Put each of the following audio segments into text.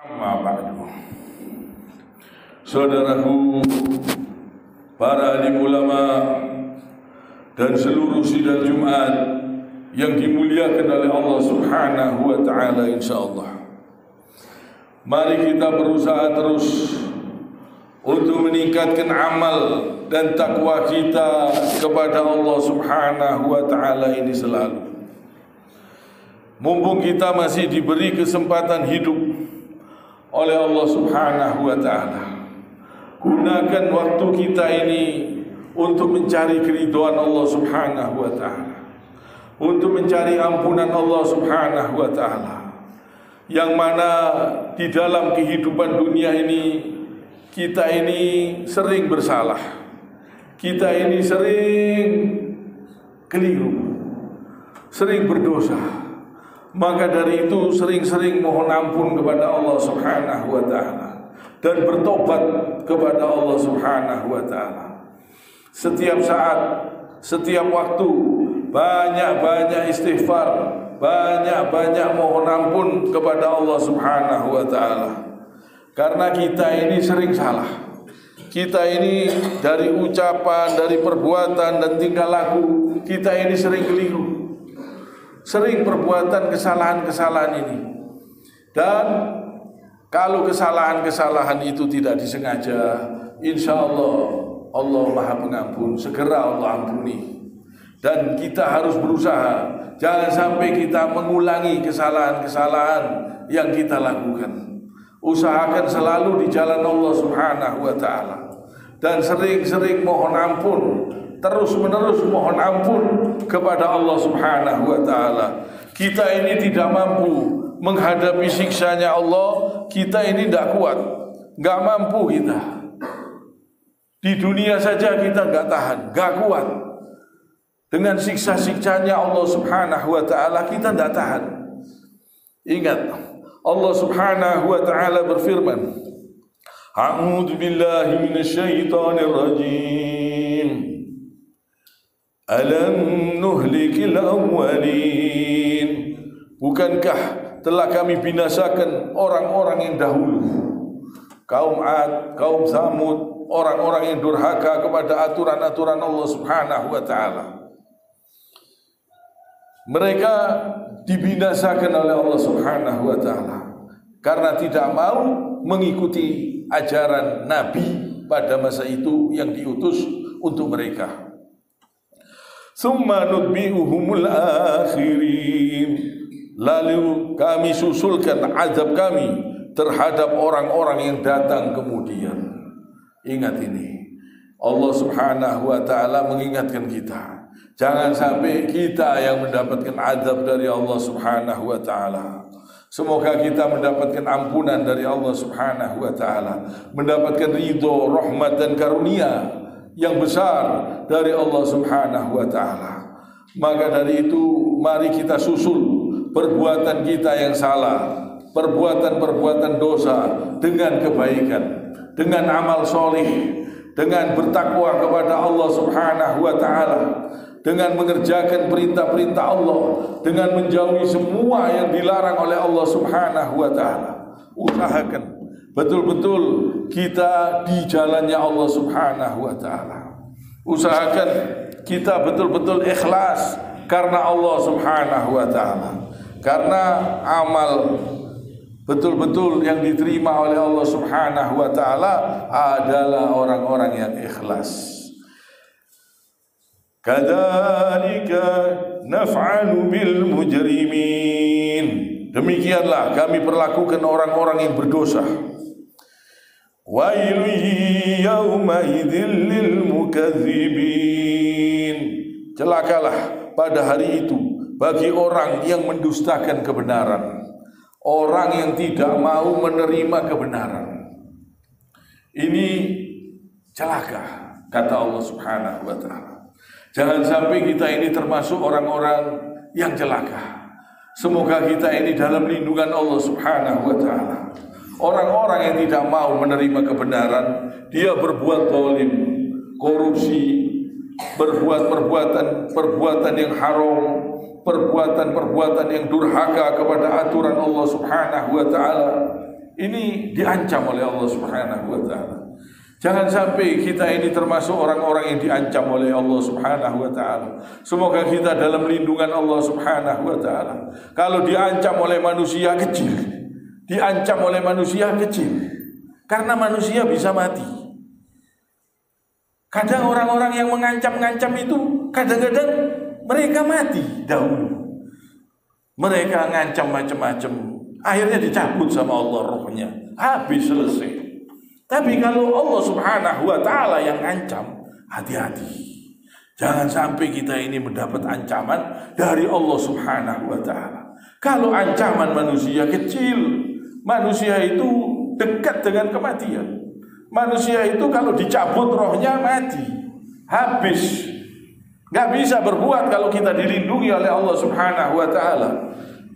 Amma ba'du. Saudaraku, para alim ulama dan seluruh sidang Jumat yang dimuliakan oleh Allah Subhanahu wa taala, insyaallah. Mari kita berusaha terus untuk meningkatkan amal dan takwa kita kepada Allah Subhanahu wa taala ini selalu. Mumpung kita masih diberi kesempatan hidup oleh Allah Subhanahu wa taala, gunakan waktu kita ini untuk mencari keridhaan Allah Subhanahu wa taala, untuk mencari ampunan Allah Subhanahu wa taala. Yang mana di dalam kehidupan dunia ini kita ini sering bersalah, kita ini sering keliru, sering berdosa. Maka dari itu sering-sering mohon ampun kepada Allah Subhanahu wa taala dan bertobat kepada Allah Subhanahu wa taala. Setiap saat, setiap waktu, banyak-banyak istighfar, banyak-banyak mohon ampun kepada Allah Subhanahu wa taala. Karena kita ini sering salah. Kita ini dari ucapan, dari perbuatan dan tingkah laku, kita ini sering keliru. Sering perbuatan kesalahan-kesalahan ini. Dan kalau kesalahan-kesalahan itu tidak disengaja, insya Allah Allah Maha Pengampun, segera Allah ampuni. Dan kita harus berusaha jangan sampai kita mengulangi kesalahan-kesalahan yang kita lakukan. Usahakan selalu di jalan Allah Subhanahu wa taala dan sering-sering mohon ampun, terus-menerus mohon ampun kepada Allah Subhanahu wa taala. Kita ini tidak mampu menghadapi siksanya Allah, kita ini tidak kuat, nggak mampu kita. Di dunia saja kita nggak tahan, nggak kuat. Dengan siksa-siksanya Allah Subhanahu wa taala kita tidak tahan. Ingat, Allah Subhanahu wa taala berfirman, A'udzu billahi minasyaitonir rajim. Alam nuhlikil awwalin. Bukankah telah kami binasakan orang-orang yang dahulu? Kaum Ad, kaum Samud, orang-orang yang durhaka kepada aturan-aturan Allah Subhanahu wa taala. Mereka dibinasakan oleh Allah Subhanahu wa taala karena tidak mau mengikuti ajaran Nabi pada masa itu yang diutus untuk mereka. Summa nutbi'uhumul akhirin. Lalu kami susulkan azab kami terhadap orang-orang yang datang kemudian. Ingat ini, Allah Subhanahu wa taala mengingatkan kita, jangan sampai kita yang mendapatkan azab dari Allah Subhanahu wa taala. Semoga kita mendapatkan ampunan dari Allah Subhanahu wa taala, mendapatkan ridho, rahmat dan karunia yang besar dari Allah Subhanahu wa taala. Maka dari itu mari kita susul perbuatan kita yang salah, perbuatan-perbuatan dosa dengan kebaikan, dengan amal soleh, dengan bertakwa kepada Allah Subhanahu wa taala, dengan mengerjakan perintah-perintah Allah, dengan menjauhi semua yang dilarang oleh Allah Subhanahu wa taala. Usahakan betul-betul kita di jalannya Allah Subhanahu wa taala. Usahakan kita betul-betul ikhlas karena Allah Subhanahu wa taala. Karena amal betul-betul yang diterima oleh Allah Subhanahu wa taala adalah orang-orang yang ikhlas. Kadzalika naf'alu bil mujrimin. Demikianlah kami perlakukan orang-orang yang berdosa. Wailun yauma idzil lil mukadzibin. Celakalah pada hari itu bagi orang yang mendustakan kebenaran, orang yang tidak mau menerima kebenaran. Ini celaka, kata Allah Subhanahu wa taala. Jangan sampai kita ini termasuk orang-orang yang celaka. Semoga kita ini dalam lindungan Allah Subhanahu wa taala. Orang-orang yang tidak mau menerima kebenaran, dia berbuat zalim, korupsi, berbuat perbuatan yang haram, perbuatan yang durhaka kepada aturan Allah Subhanahu wa taala. Ini diancam oleh Allah Subhanahu wa taala. Jangan sampai kita ini termasuk orang-orang yang diancam oleh Allah Subhanahu wa taala. Semoga kita dalam lindungan Allah Subhanahu wa taala. Kalau diancam oleh manusia kecil, diancam oleh manusia kecil, karena manusia bisa mati. Kadang orang-orang yang mengancam-ngancam itu kadang-kadang mereka mati dahulu. Mereka ngancam macam-macam, akhirnya dicabut sama Allah rohnya, habis selesai. Tapi kalau Allah Subhanahu wa taala yang ngancam, hati-hati. Jangan sampai kita ini mendapat ancaman dari Allah Subhanahu wa taala. Kalau ancaman manusia kecil, manusia itu dekat dengan kematian. Manusia itu kalau dicabut rohnya mati, habis. Gak bisa berbuat kalau kita dilindungi oleh Allah Subhanahu wa taala.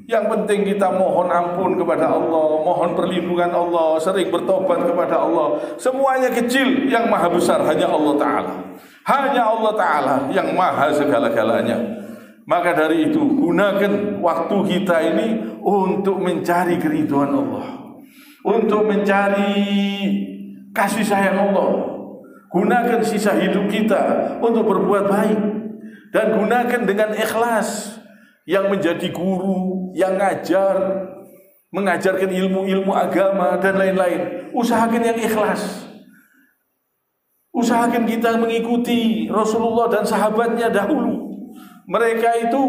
Yang penting kita mohon ampun kepada Allah, mohon perlindungan Allah, sering bertobat kepada Allah. Semuanya kecil, yang maha besar hanya Allah Ta'ala. Hanya Allah Ta'ala yang maha segala-galanya. Maka dari itu, gunakan waktu kita ini untuk mencari keridhaan Allah, untuk mencari kasih sayang Allah. Gunakan sisa hidup kita untuk berbuat baik, dan gunakan dengan ikhlas. Yang menjadi guru, yang mengajarkan ilmu-ilmu agama dan lain-lain, usahakan yang ikhlas. Usahakan kita mengikuti Rasulullah dan sahabatnya dahulu. Mereka itu,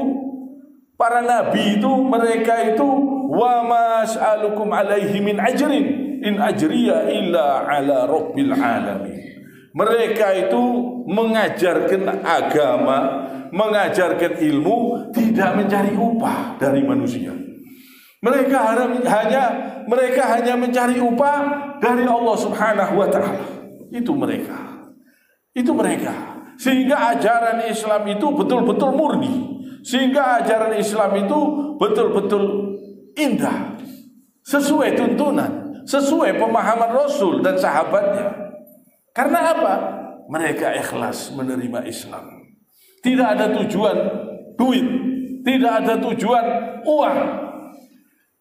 para nabi itu, mereka itu wa mas'alukum alaihi min ajrin in ajriya illa ala rabbil alamin. Mereka itu mengajarkan agama, mengajarkan ilmu, tidak mencari upah dari manusia. Mereka hanya mencari upah dari Allah Subhanahu wa taala. Itu mereka. Sehingga ajaran Islam itu betul-betul murni. Sehingga ajaran Islam itu betul-betul indah, sesuai tuntunan, sesuai pemahaman Rasul dan sahabatnya. Karena apa? Mereka ikhlas menerima Islam. Tidak ada tujuan duit, tidak ada tujuan uang.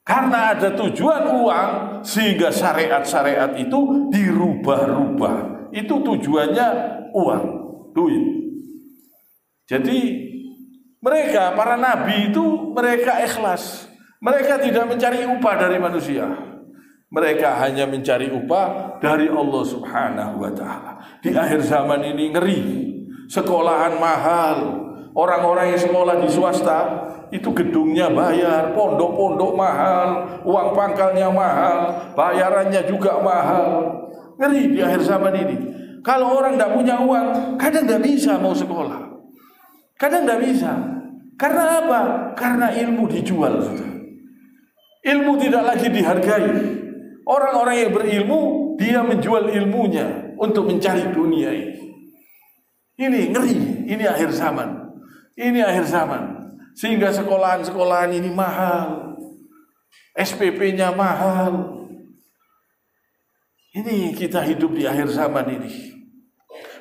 Karena ada tujuan uang, sehingga syariat-syariat itu dirubah-rubah. Itu tujuannya uang, duit. Jadi mereka, para nabi itu, mereka ikhlas. Mereka tidak mencari upah dari manusia. Mereka hanya mencari upah dari Allah Subhanahu wa ta'ala. Di akhir zaman ini ngeri. Sekolahan mahal. Orang-orang yang sekolah di swasta itu gedungnya bayar, pondok-pondok mahal, uang pangkalnya mahal, bayarannya juga mahal. Ngeri di akhir zaman ini. Kalau orang tidak punya uang, kadang tidak bisa mau sekolah. Kadang tidak bisa. Karena apa? Karena ilmu dijual. Ilmu tidak lagi dihargai. Orang-orang yang berilmu, dia menjual ilmunya untuk mencari dunia ini. Ini ngeri, ini akhir zaman. Ini akhir zaman. Sehingga sekolahan-sekolahan ini mahal. SPP-nya mahal. Ini kita hidup di akhir zaman ini.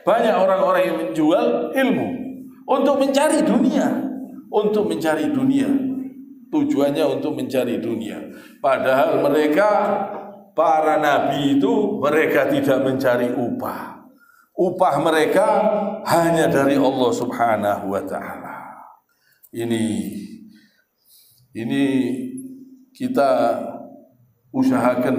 Banyak orang-orang yang menjual ilmu untuk mencari dunia. Untuk mencari dunia. Tujuannya untuk mencari dunia. Padahal mereka, para nabi itu, mereka tidak mencari upah. Upah mereka hanya dari Allah Subhanahu wa ta'ala. Ini kita usahakan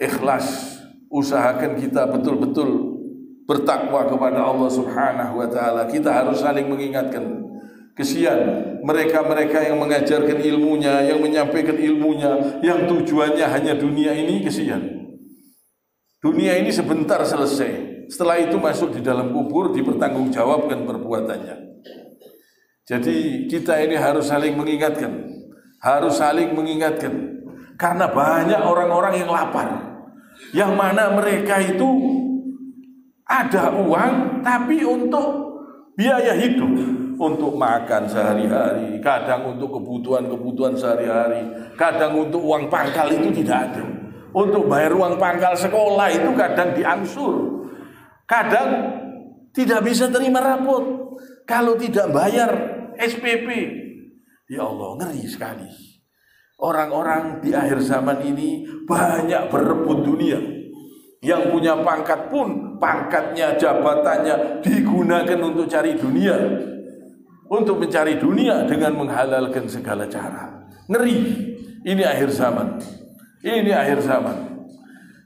ikhlas, usahakan kita betul-betul bertakwa kepada Allah Subhanahu wa ta'ala. Kita harus saling mengingatkan. Kesian mereka-mereka yang mengajarkan ilmunya, yang menyampaikan ilmunya, yang tujuannya hanya dunia ini, kesian. Dunia ini sebentar selesai. Setelah itu masuk di dalam kubur, dipertanggungjawabkan perbuatannya. Jadi kita ini harus saling mengingatkan. Harus saling mengingatkan. Karena banyak orang-orang yang lapar. Yang mana mereka itu ada uang, tapi untuk biaya hidup. Untuk makan sehari-hari, kadang untuk kebutuhan-kebutuhan sehari-hari, kadang untuk uang pangkal itu tidak ada. Untuk bayar uang pangkal sekolah itu kadang diangsur. Kadang tidak bisa terima rapot kalau tidak bayar SPP. Ya Allah, ngeri sekali. Orang-orang di akhir zaman ini banyak berebut dunia. Yang punya pangkat pun pangkatnya, jabatannya digunakan untuk cari dunia. Untuk mencari dunia dengan menghalalkan segala cara. Ngeri. Ini akhir zaman. Ini akhir zaman.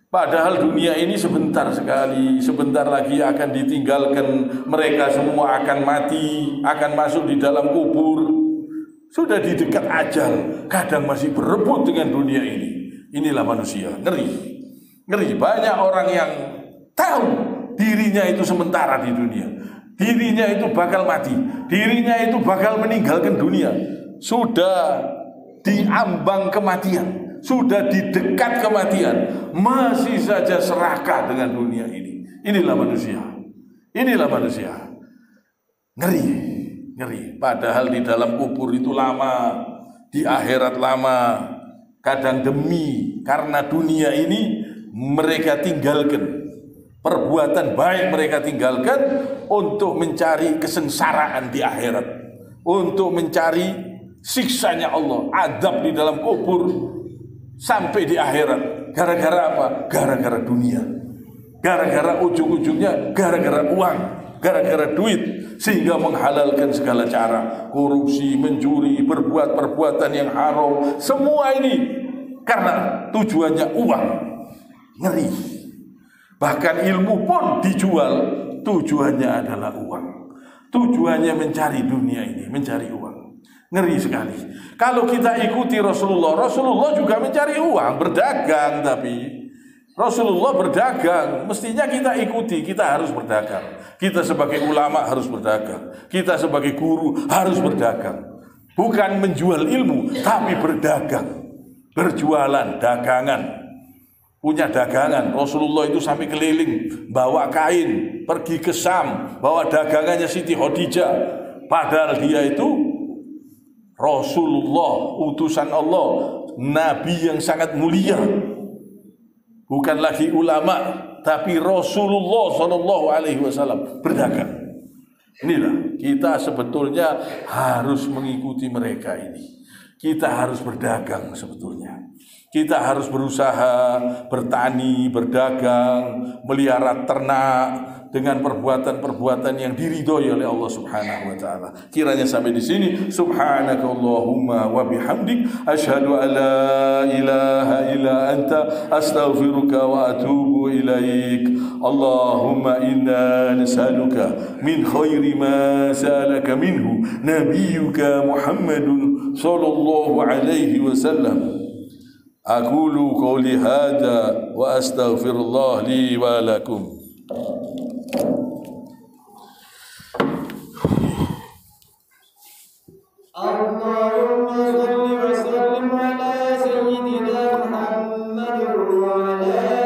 Padahal dunia ini sebentar sekali, sebentar lagi akan ditinggalkan. Mereka semua akan mati, akan masuk di dalam kubur. Sudah di dekat ajal, kadang masih berebut dengan dunia ini. Inilah manusia, ngeri. Ngeri, banyak orang yang tahu dirinya itu sementara di dunia. Dirinya itu bakal mati, dirinya itu bakal meninggalkan dunia. Sudah diambang kematian, sudah di dekat kematian, masih saja serakah dengan dunia ini. Inilah manusia. Inilah manusia. Ngeri, ngeri. Padahal di dalam kubur itu lama, di akhirat lama. Kadang demi karena dunia ini mereka tinggalkan. Perbuatan baik mereka tinggalkan untuk mencari kesengsaraan di akhirat, untuk mencari siksanya Allah, azab di dalam kubur sampai di akhirat. Gara-gara apa? Gara-gara dunia. Gara-gara ujung-ujungnya gara-gara uang, gara-gara duit, sehingga menghalalkan segala cara, korupsi, mencuri, berbuat perbuatan yang haram. Semua ini karena tujuannya uang. Ngeri. Bahkan ilmu pun dijual, tujuannya adalah uang. Tujuannya mencari dunia ini, mencari uang. Ngeri sekali. Kalau kita ikuti Rasulullah, Rasulullah juga mencari uang, berdagang. Tapi Rasulullah berdagang, mestinya kita ikuti, kita harus berdagang. Kita sebagai ulama harus berdagang. Kita sebagai guru harus berdagang. Bukan menjual ilmu, tapi berdagang. Berjualan, dagangan. Punya dagangan. Rasulullah itu sampai keliling bawa kain, pergi ke Syam, bawa dagangannya Siti Khadijah. Padahal dia itu Rasulullah, utusan Allah, Nabi yang sangat mulia. Bukan lagi ulama, tapi Rasulullah SAW berdagang. Inilah, kita sebetulnya harus mengikuti mereka ini. Kita harus berdagang sebetulnya. Kita harus berusaha bertani, berdagang, melihara ternak dengan perbuatan-perbuatan yang diridhoi oleh Allah Subhanahu wa taala. Kiranya sampai di sini. Subhanakallahumma wa bihamdik asyhadu an la ilaha illa anta astaghfiruka wa atubu ilaik. Allahumma inna nas'aluka min khairi ma sa'alaka minhu nabiyyuka Muhammadun sallallahu alaihi wasallam. Aqulu qawli hadza wa astaghfirullah li wa lakum. Allahumma shalli wa sallim ala sayyidina Muhammad wa ala